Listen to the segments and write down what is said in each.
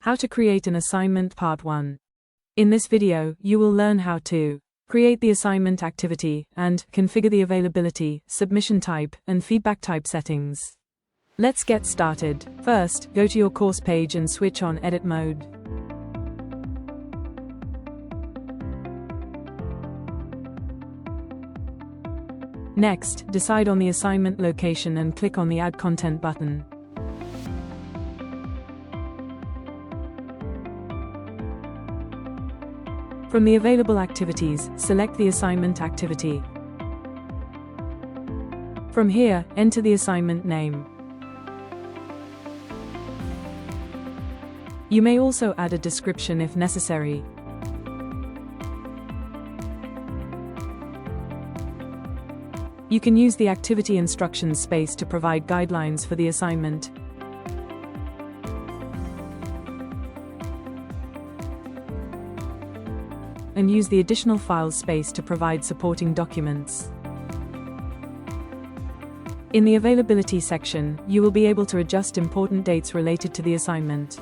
How to create an assignment Part 1. In this video, you will learn how to create the assignment activity and configure the availability, submission type, and feedback type settings. Let's get started. First, go to your course page and switch on edit mode. Next, decide on the assignment location and click on the Add Content button. From the available activities, select the assignment activity. From here, enter the assignment name. You may also add a description if necessary. You can use the activity instructions space to provide guidelines for the assignment. And use the additional files space to provide supporting documents. In the availability section, you will be able to adjust important dates related to the assignment.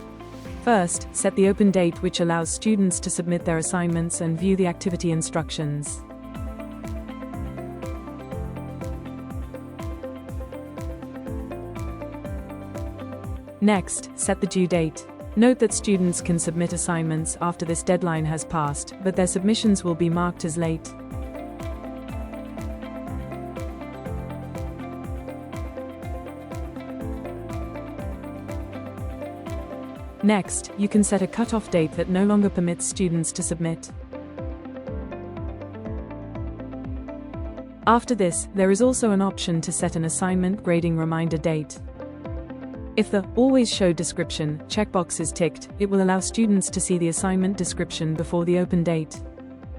First, set the open date, which allows students to submit their assignments and view the activity instructions. Next, set the due date. Note that students can submit assignments after this deadline has passed, but their submissions will be marked as late. Next, you can set a cutoff date that no longer permits students to submit. After this, there is also an option to set an assignment grading reminder date. If the Always Show Description checkbox is ticked, it will allow students to see the assignment description before the open date.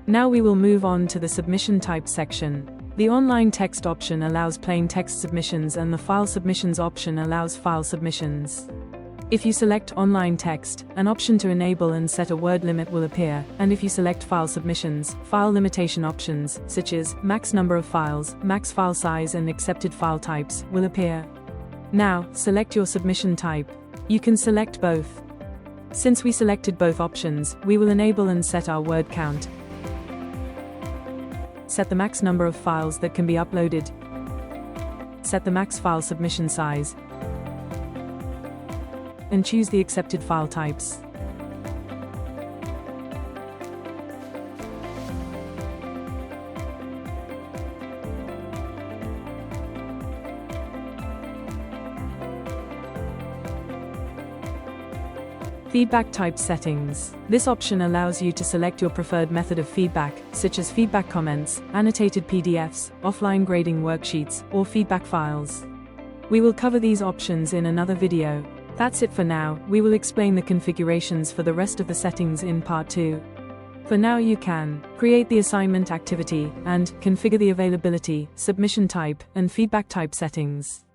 Now we will move on to the submission type section. The online text option allows plain text submissions and the file submissions option allows file submissions. If you select online text, an option to enable and set a word limit will appear, and if you select file submissions, file limitation options, such as max number of files, max file size and accepted file types, will appear. Now, select your submission type. You can select both. Since we selected both options, we will enable and set our word count. Set the max number of files that can be uploaded. Set the max file submission size. And choose the accepted file types. Feedback type settings. This option allows you to select your preferred method of feedback, such as feedback comments, annotated PDFs, offline grading worksheets, or feedback files. We will cover these options in another video. That's it for now. We will explain the configurations for the rest of the settings in Part 2. For now, you can create the assignment activity and configure the availability, submission type, and feedback type settings.